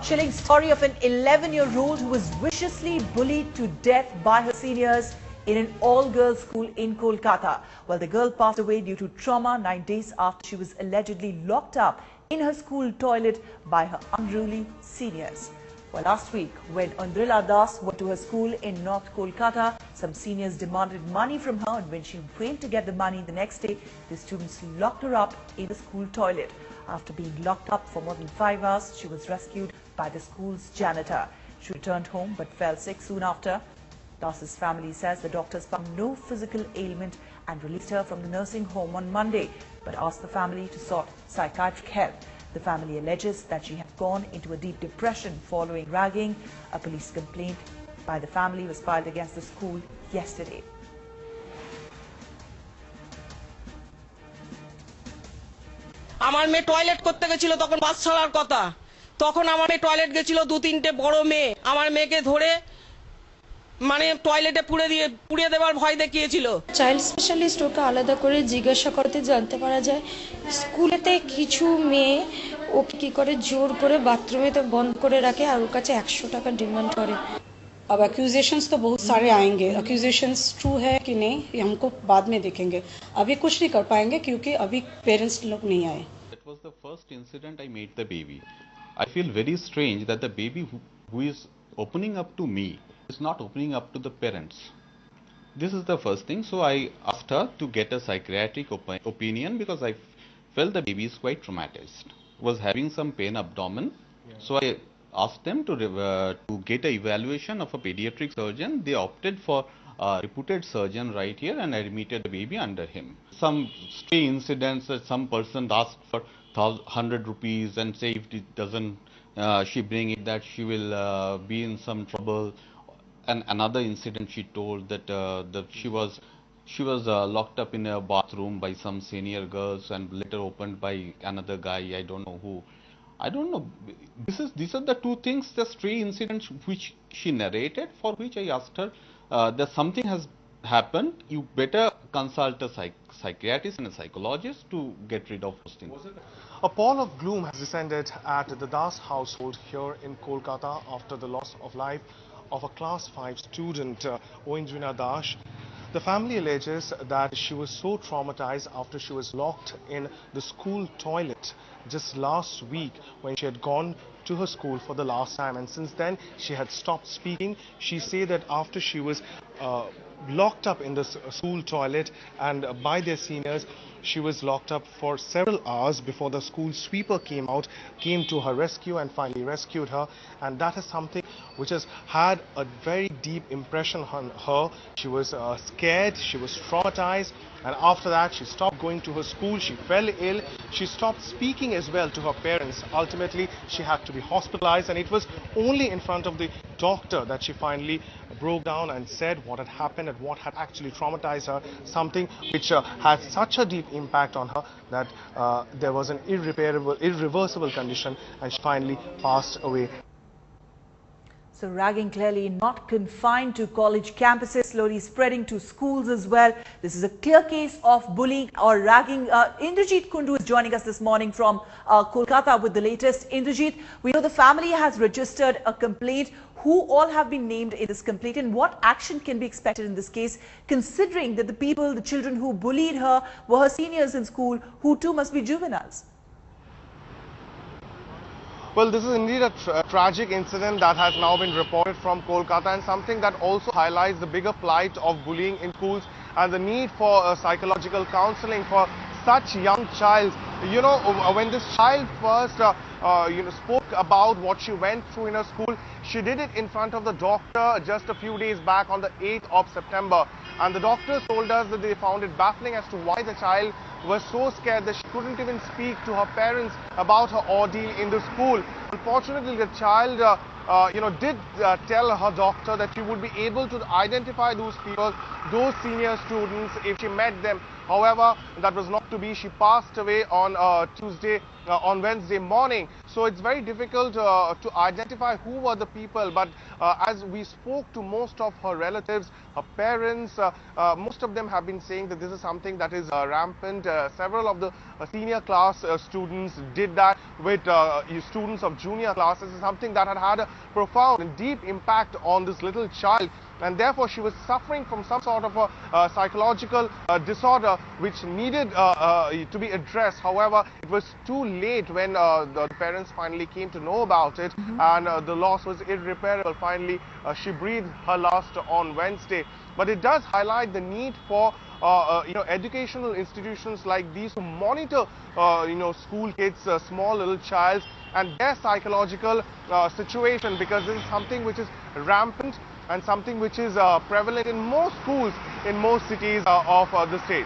Chilling story of an 11-year-old who was viciously bullied to death by her seniors in an all-girls school in Kolkata. Well, the girl passed away due to trauma 9 days after she was allegedly locked up in her school toilet by her unruly seniors. Well, last week, when unruly went to her school in North Kolkata, some seniors demanded money from her, and when she went to get the money the next day, the students locked her up in the school toilet. After being locked up for more than 5 hours, she was rescued by the school's janitor. She returned home but fell sick soon after. Das's family says the doctors found no physical ailment and released her from the nursing home on Monday, but asked the family to sought psychiatric help. The family alleges that she had gone into a deep depression following ragging. A police complaint by the family was filed against the school yesterday. আমার মেয়ে toilet করতে গেছিল তখন বাস ছাড়ার কথা তখন আমার মেয়ে টয়লেট গেছিল দু তিনটে বড় মেয়ে আমার মেয়েকে ধরে মানে টয়লেটে পুড়িয়ে দেওয়ার ভয় দেখিয়েছিল চাইল্ড স্পেশালিস্ট ওকে আলাদা করে জিজ্ঞাসা করতে জানতে পারা যায় স্কুলেতে কিছু মেয়ে ওকে কি করে জোর করে বাথরুমেতে বন্ধ করে রাখে আর ওর কাছে 100 টাকা ডিমান্ড করে। अब एक्यूजेशंस तो बहुत सारे आएंगे एक्यूजेशंस ट्रू है कि नहीं ये हमको बाद में देखेंगे अभी कुछ नहीं कर पाएंगे क्योंकि अभी पेरेंट्स लोग नहीं आए That was the first incident I made the baby. I feel very strange that the baby who is opening up to me is not opening up to the parents. This is the first thing, so I asked her to get a psychiatric opinion because I felt the baby is quite traumatized, was having some pain abdomen, so I asked them to get an evaluation of a pediatric surgeon. They opted for a reputed surgeon right here and admitted the baby under him. Some stray incidents that some person asked for 100 rupees and say if it doesn't she bring it that she will be in some trouble. And another incident she told that she was locked up in a bathroom by some senior girls and later opened by another guy, I don't know who. I don't know. These are the two things, the stray incidents which she narrated, for which I asked her that something has happened. You better consult a psychiatrist and a psychologist to get rid of those things. A pall of gloom has descended at the Das household here in Kolkata after the loss of life of a class 5 student, unruly Das. The family alleges that she was so traumatized after she was locked in the school toilet just last week when she had gone to her school for the last time, and since then she had stopped speaking. She said that after she was locked up in the school toilet and by their seniors, she was locked up for several hours before the school sweeper came to her rescue and finally rescued her, and that is something which has had a very deep impression on her. She was scared, she was traumatized, and after that she stopped going to her school, she fell ill, she stopped speaking as well to her parents. Ultimately she had to be hospitalized, and it was only in front of the doctor that she finally broke down and said what had happened and what had actually traumatized her, something which had such a deep impact on her that there was an irreversible condition, and she finally passed away. So ragging clearly not confined to college campuses, slowly spreading to schools as well. This is a clear case of bullying or ragging. Indrajit Kundu is joining us this morning from Kolkata with the latest. Indrajit, we know the family has registered a complaint. Who all have been named in this complaint, and what action can be expected in this case, considering that the children who bullied her were her seniors in school, who too must be juveniles? Well, this is indeed a tragic incident that has now been reported from Kolkata, and something that also highlights the bigger plight of bullying in schools and the need for psychological counseling for such young child. You know, when this child first spoke about what she went through in her school, she did it in front of the doctor just a few days back on the 8th of September, and the doctors told us that they found it baffling as to why the child was so scared that she couldn't even speak to her parents about her ordeal in the school. Unfortunately, the child did tell her doctor that she would be able to identify those people, those senior students, if she met them However, that was not to be. She passed away on on Wednesday morning. So it's very difficult to identify who were the people. But as we spoke to most of her relatives, her parents, most of them have been saying that this is something that is rampant. Several of the senior class students did that with students of junior classes. It's something that had a profound and deep impact on this little child. And therefore, she was suffering from some sort of a psychological disorder which needed to be addressed. However, it was too late when the parents finally came to know about it, and the loss was irreparable. Finally, she breathed her last on Wednesday. But it does highlight the need for educational institutions like these to monitor school kids, small little child, and their psychological situation, because this is something which is rampant and something which is prevalent in most schools in most cities of the state.